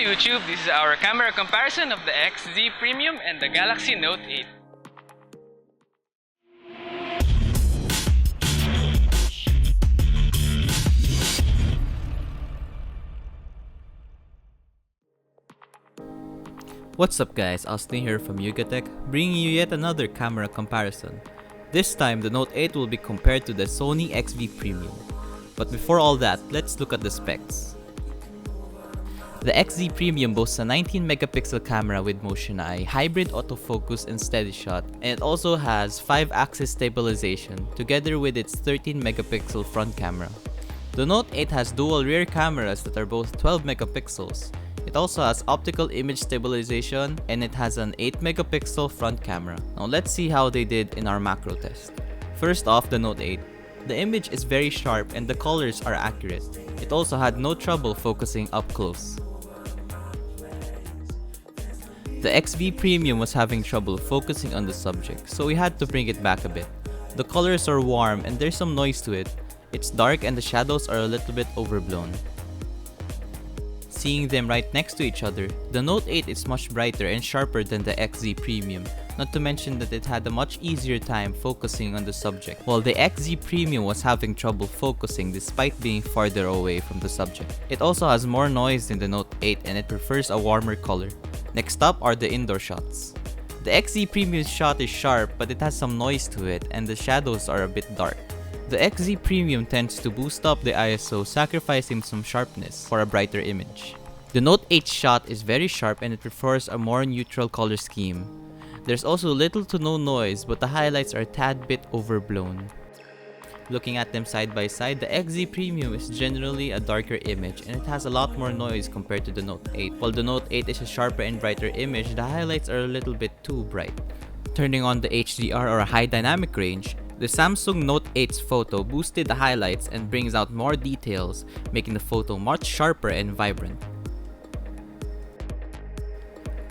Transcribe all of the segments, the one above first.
YouTube, this is our camera comparison of the XZ Premium and the Galaxy Note 8. What's up guys, Austin here from Yugatech, bringing you yet another camera comparison. This time, the Note 8 will be compared to the Sony XV Premium. But before all that, let's look at the specs. The XZ Premium boasts a 19 megapixel camera with motion eye, hybrid autofocus and steady shot, and it also has 5-axis stabilization together with its 13 megapixel front camera. The Note 8 has dual rear cameras that are both 12 megapixels. It also has optical image stabilization and it has an 8 megapixel front camera. Now let's see how they did in our macro test. First off, the Note 8. The image is very sharp and the colors are accurate. It also had no trouble focusing up close. The XV Premium was having trouble focusing on the subject, so we had to bring it back a bit. The colors are warm and there's some noise to it. It's dark and the shadows are a little bit overblown. Seeing them right next to each other, the Note 8 is much brighter and sharper than the XZ Premium, not to mention that it had a much easier time focusing on the subject, while the XZ Premium was having trouble focusing despite being farther away from the subject. It also has more noise than the Note 8 and it prefers a warmer color. Next up are the indoor shots. The XZ Premium's shot is sharp but it has some noise to it and the shadows are a bit dark. The XZ Premium tends to boost up the ISO, sacrificing some sharpness for a brighter image. The Note 8 shot is very sharp and it prefers a more neutral color scheme. There's also little to no noise but the highlights are a tad bit overblown. Looking at them side by side, the XZ Premium is generally a darker image and it has a lot more noise compared to the Note 8. While the Note 8 is a sharper and brighter image, the highlights are a little bit too bright. Turning on the HDR or a high dynamic range, the Samsung Note 8's photo boosted the highlights and brings out more details, making the photo much sharper and vibrant.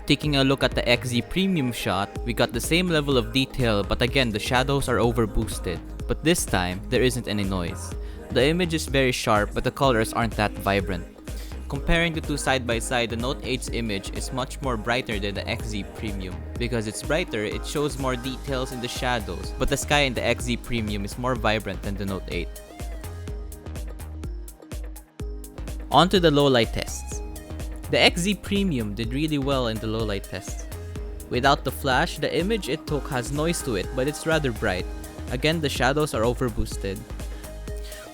Taking a look at the XZ Premium shot, we got the same level of detail but again the shadows are overboosted. But this time, there isn't any noise. The image is very sharp but the colors aren't that vibrant. Comparing the two side by side, the Note 8's image is much more brighter than the XZ Premium. Because it's brighter, it shows more details in the shadows, but the sky in the XZ Premium is more vibrant than the Note 8. On to the low light tests. The XZ Premium did really well in the low light test. Without the flash, the image it took has noise to it but it's rather bright. Again, the shadows are overboosted.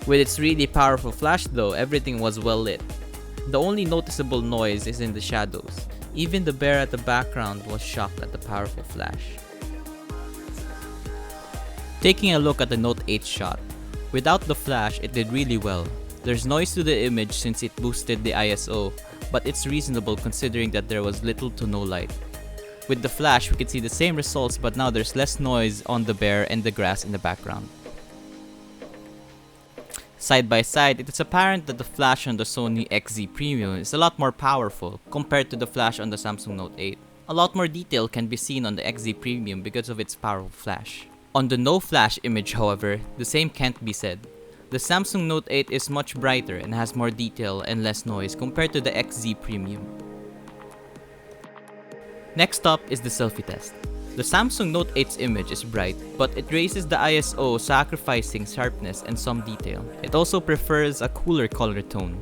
With its really powerful flash though, everything was well lit. The only noticeable noise is in the shadows. Even the bear at the background was shocked at the powerful flash. Taking a look at the Note 8 shot. Without the flash, it did really well. There's noise to the image since it boosted the ISO, but it's reasonable considering that there was little to no light. With the flash, we could see the same results but now there's less noise on the bear and the grass in the background. Side by side, it is apparent that the flash on the Sony XZ Premium is a lot more powerful compared to the flash on the Samsung Note 8. A lot more detail can be seen on the XZ Premium because of its powerful flash. On the no flash image however, the same can't be said. The Samsung Note 8 is much brighter and has more detail and less noise compared to the XZ Premium. Next up is the selfie test. The Samsung Note 8's image is bright, but it raises the ISO, sacrificing sharpness and some detail. It also prefers a cooler color tone.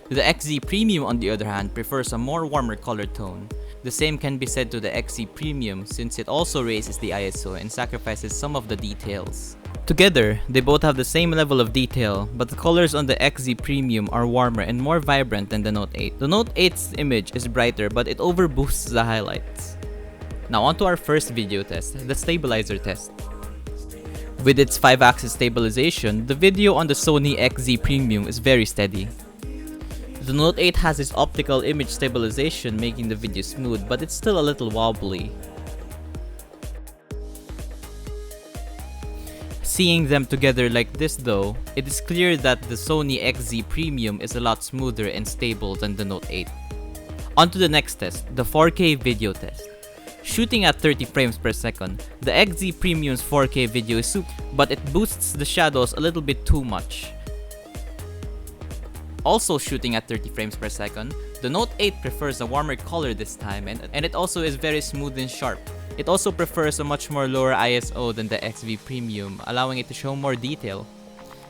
The XZ Premium on the other hand prefers a more warmer color tone. The same can be said to the XZ Premium since it also raises the ISO and sacrifices some of the details. Together, they both have the same level of detail, but the colors on the XZ Premium are warmer and more vibrant than the Note 8. The Note 8's image is brighter but it overboosts the highlights. Now onto our first video test, the stabilizer test. With its 5-axis stabilization, the video on the Sony XZ Premium is very steady. The Note 8 has its optical image stabilization making the video smooth, but it's still a little wobbly. Seeing them together like this though, it is clear that the Sony XZ Premium is a lot smoother and stable than the Note 8. On to the next test, the 4K video test. Shooting at 30 frames per second, the XZ Premium's 4K video is super, but it boosts the shadows a little bit too much. Also shooting at 30 frames per second, the Note 8 prefers a warmer color this time and it also is very smooth and sharp. It also prefers a much more lower ISO than the XV Premium, allowing it to show more detail.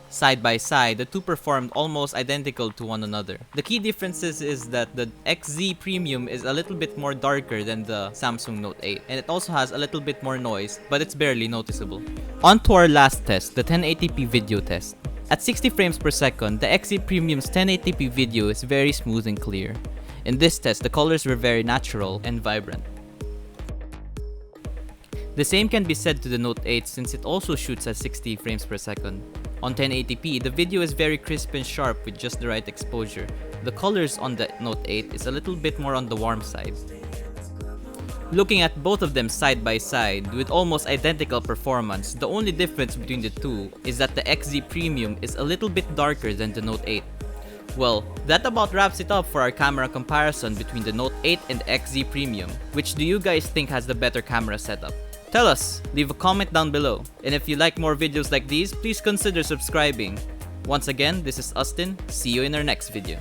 Side by side, the two performed almost identical to one another. The key differences is that the XZ Premium is a little bit more darker than the Samsung Note 8, and it also has a little bit more noise, but it's barely noticeable. On to our last test, the 1080p video test. At 60 frames per second, the XZ Premium's 1080p video is very smooth and clear. In this test, the colors were very natural and vibrant. The same can be said to the Note 8 since it also shoots at 60 frames per second. On 1080p, the video is very crisp and sharp with just the right exposure. The colors on the Note 8 is a little bit more on the warm side. Looking at both of them side by side with almost identical performance, the only difference between the two is that the XZ Premium is a little bit darker than the Note 8. Well, that about wraps it up for our camera comparison between the Note 8 and the XZ Premium. Which do you guys think has the better camera setup? Tell us, leave a comment down below. And if you like more videos like these, please consider subscribing. Once again, this is Austin. See you in our next video.